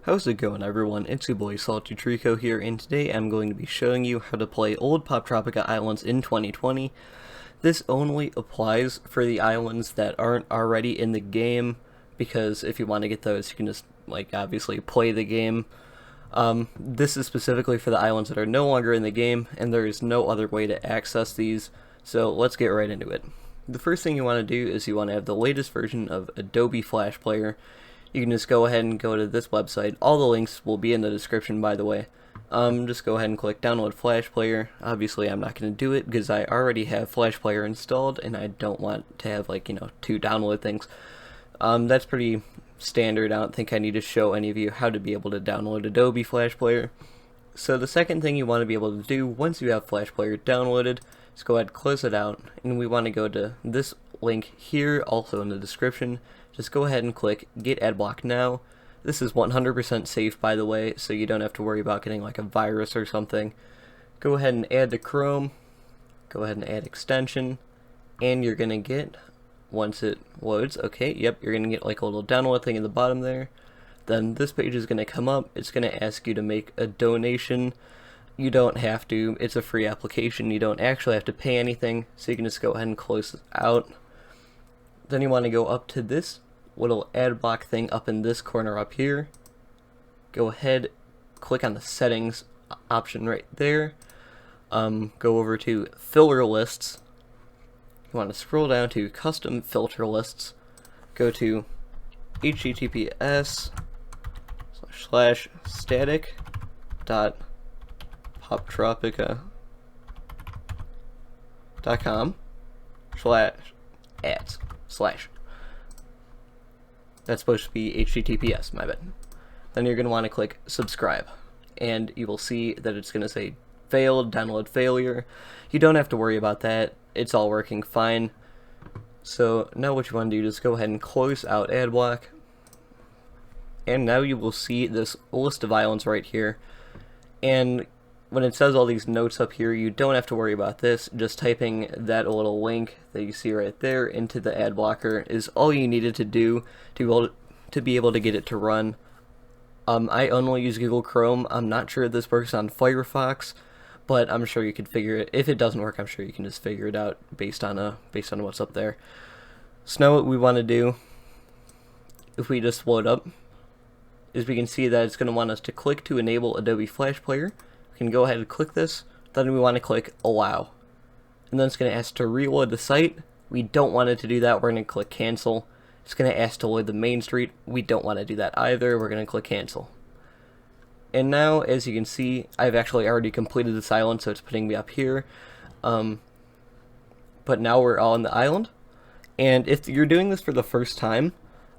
How's it going, everyone? It's your boy SaltyTreecko here, and today I'm going to be showing you how to play old Poptropica islands in 2020. This only applies for the islands that aren't already in the game, because if you want to get those, you can just, obviously play the game. This is specifically for the islands that are no longer in the game, and there is no other way to access these, so let's get right into it. The first thing you want to do is you want to have the latest version of Adobe Flash Player. You can just go ahead and go to this website. All the links will be in the description, by the way. Just go ahead and click download Flash Player. Obviously, I'm not going to do it because I already have Flash Player installed and I don't want to have, two download things. That's pretty standard. I don't think I need to show any of you how to be able to download Adobe Flash Player. So the second thing you want to be able to do once you have Flash Player downloaded is go ahead and close it out, and we want to go to this link here, also in the description. Just go ahead and click Get Adblock Now. This is 100% safe, by the way, so you don't have to worry about getting like a virus or something. Go ahead and add to Chrome, go ahead and add extension, and you're going to get, once it loads, okay, yep, you're going to get like a little download thing in the bottom there. Then this page is going to come up. It's going to ask you to make a donation. You don't have to. It's a free application. You don't actually have to pay anything, so you can just go ahead and close it out. Then you want to go up to this little ad block thing up in this corner up here. Go ahead, click on the settings option right there. Go over to filter lists. You want to scroll down to custom filter lists. Go to https://static.poptropica.com/ads/ That's supposed to be HTTPS, my bad. Then you're going to want to click subscribe, and you will see that it's going to say failed, download failure. You don't have to worry about that. It's all working fine. So now what you want to do is go ahead and close out Adblock, and now you will see this list of islands right here. And when it says all these notes up here, you don't have to worry about this. Just typing that little link that you see right there into the ad blocker is all you needed to do to be able to get it to run. I only use Google Chrome. I'm not sure if this works on Firefox, but I'm sure you could figure it. If it doesn't work, I'm sure you can just figure it out based on what's up there. So now what we want to do, if we just load up, is we can see that it's going to want us to click to enable Adobe Flash Player. We can go ahead and click this, then we want to click allow. And then it's going to ask to reload the site. We don't want it to do that. We're going to click cancel. It's going to ask to load the main street. We don't want to do that either. We're going to click cancel. And now, as you can see, I've actually already completed this island, so it's putting me up here. But now we're all on the island. And if you're doing this for the first time,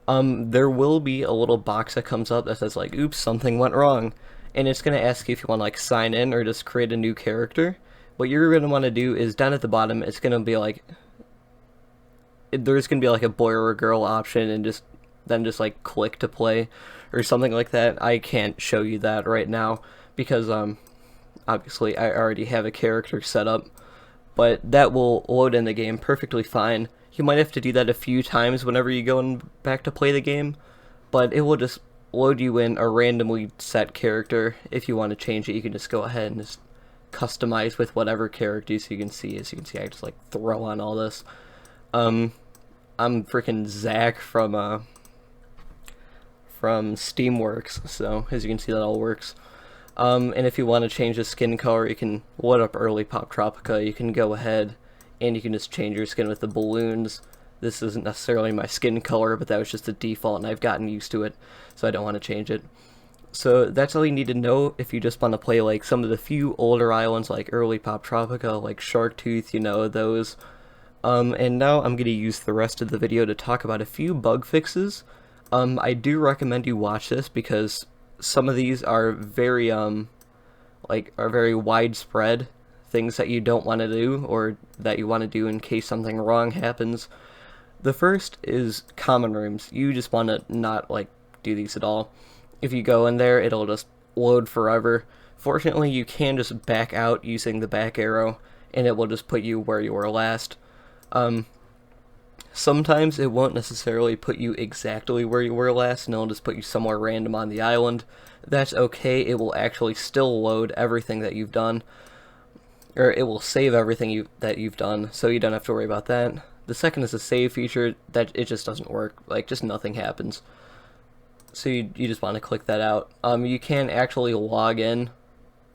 there will be a little box that comes up that says like, oops, something went wrong. And it's going to ask you if you want to like sign in or just create a new character. What you're going to want to do is down at the bottom, it's going to be like, there's going to be like a boy or a girl option, and just like click to play or something like that. I can't show you that right now because obviously I already have a character set up, but that will load in the game perfectly fine. You might have to do that a few times whenever you go back to play the game, but it will just load you in a randomly set character. If you want to change it, you can just go ahead and just customize with whatever characters you can see. As you can see, I just like throw on all this. I'm freaking Zach from Steamworks, so as you can see, that all works. And if you want to change the skin color, you can load up early Poptropica. You can go ahead and you can just change your skin with the balloons. This isn't necessarily my skin color, but that was just the default, and I've gotten used to it, so I don't want to change it. So that's all you need to know if you just want to play like some of the few older islands like early Poptropica, like Sharktooth, those. And now I'm going to use the rest of the video to talk about a few bug fixes. I do recommend you watch this because some of these are very very widespread things that you don't want to do, or that you want to do in case something wrong happens. The first is common rooms. You just want to not do these at all. If you go in there, it'll just load forever. Fortunately, you can just back out using the back arrow, and it will just put you where you were last. Sometimes it won't necessarily put you exactly where you were last, and it'll just put you somewhere random on the island. That's okay, it will actually still load everything that you've done, or it will save everything that you've done, so you don't have to worry about that. The second is a save feature, that it just doesn't work, like just nothing happens. So you just want to click that out. You can actually log in.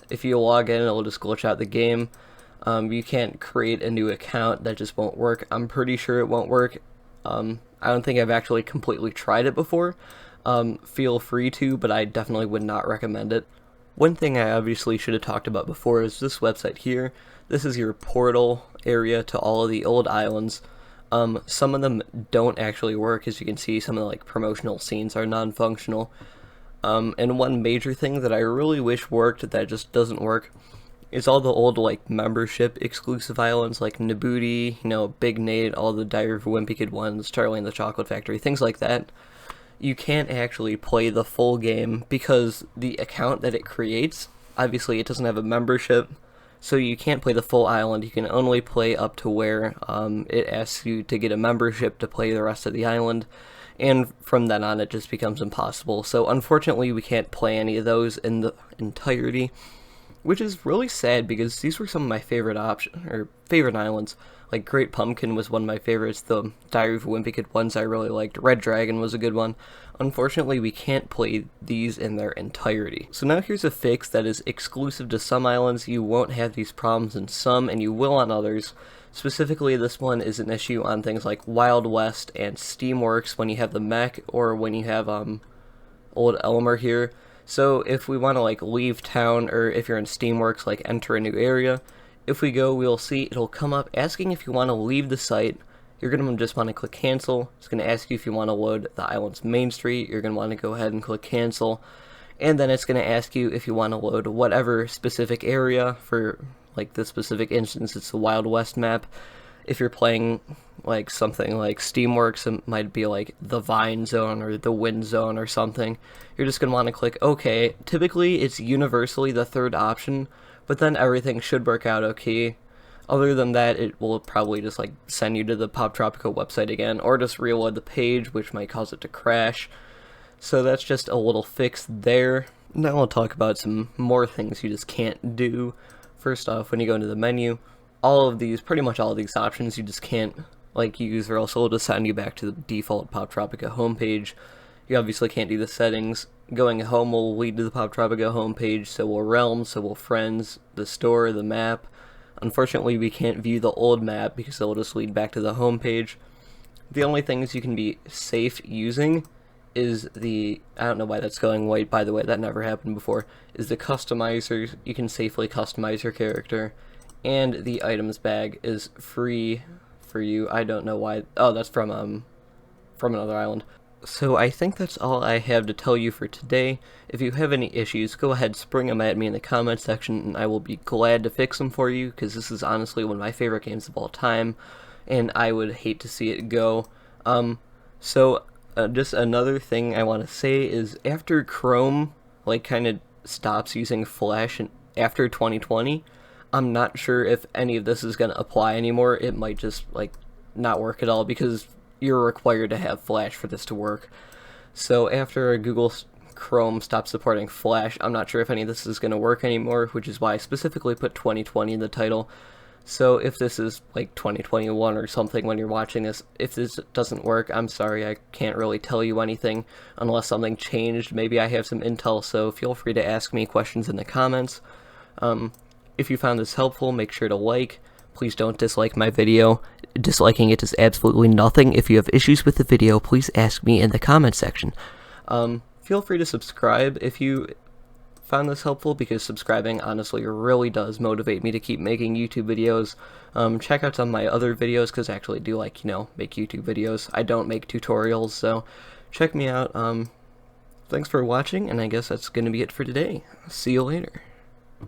If you log in, it'll just glitch out the game. You can't create a new account, that just won't work. I'm pretty sure it won't work. I don't think I've actually completely tried it before. Feel free to, but I definitely would not recommend it. One thing I obviously should have talked about before is this website here. This is your portal area to all of the old islands. Some of them don't actually work. As you can see, some of the promotional scenes are non-functional. And one major thing that I really wish worked that just doesn't work is all the old membership exclusive islands like Nabooti, Big Nate, all the Diary of a Wimpy Kid ones, Charlie and the Chocolate Factory, things like that. You can't actually play the full game because the account that it creates, obviously it doesn't have a membership. So you can't play the full island. You can only play up to where it asks you to get a membership to play the rest of the island, and from then on it just becomes impossible. So unfortunately we can't play any of those in the entirety, which is really sad because these were some of my favorite favorite islands. Like Great Pumpkin was one of my favorites. The Diary of a Wimpy Kid ones I really liked. Red Dragon was a good one. Unfortunately, we can't play these in their entirety. So now here's a fix that is exclusive to some islands. You won't have these problems in some, and you will on others. Specifically, this one is an issue on things like Wild West and Steamworks when you have the mech, or when you have Old Elmer here. So if we want to leave town, or if you're in Steamworks, enter a new area, if we go, we'll see it'll come up asking if you want to leave the site. You're going to just want to click cancel. It's going to ask you if you want to load the island's main street. You're going to want to go ahead and click cancel. And then it's going to ask you if you want to load whatever specific area. For this specific instance, it's the Wild West map. If you're playing something like Steamworks, it might be the Vine Zone or the Wind Zone or something. You're just going to want to click OK. Typically, it's universally the third option, but then everything should work out okay. Other than that, it will probably just send you to the Poptropica website again, or just reload the page, which might cause it to crash. So that's just a little fix there. Now I'll talk about some more things you just can't do. First off, when you go into the menu, pretty much all of these options you just can't use, or else it'll just send you back to the default Poptropica homepage. You obviously can't do the settings. Going home will lead to the Poptropica homepage, so will Realms, so will Friends, the store, the map. Unfortunately, we can't view the old map because it'll just lead back to the homepage. The only things you can be safe using is I don't know why that's going white, by the way, that never happened before, is the customizers. You can safely customize your character, and the items bag is free for you. I don't know why. Oh, that's from another island. So I think that's all I have to tell you for today. If you have any issues, go ahead, spring them at me in the comment section, and I will be glad to fix them for you, because this is honestly one of my favorite games of all time, and I would hate to see it go. Just another thing I want to say is, after Chrome kind of stops using Flash after 2020, I'm not sure if any of this is going to apply anymore. It might just not work at all, because you're required to have Flash for this to work. So after Google Chrome stops supporting Flash, I'm not sure if any of this is going to work anymore, which is why I specifically put 2020 in the title. So if this is 2021 or something when you're watching this, if this doesn't work, I'm sorry, I can't really tell you anything unless something changed. Maybe I have some intel, so feel free to ask me questions in the comments. If you found this helpful, make sure to like. Please don't dislike my video. Disliking it does absolutely nothing. If you have issues with the video, please ask me in the comment section. Feel free to subscribe if you found this helpful, because subscribing honestly really does motivate me to keep making YouTube videos. Check out some of my other videos, because I actually do make YouTube videos. I don't make tutorials, so check me out. Thanks for watching, and I guess that's going to be it for today. See you later.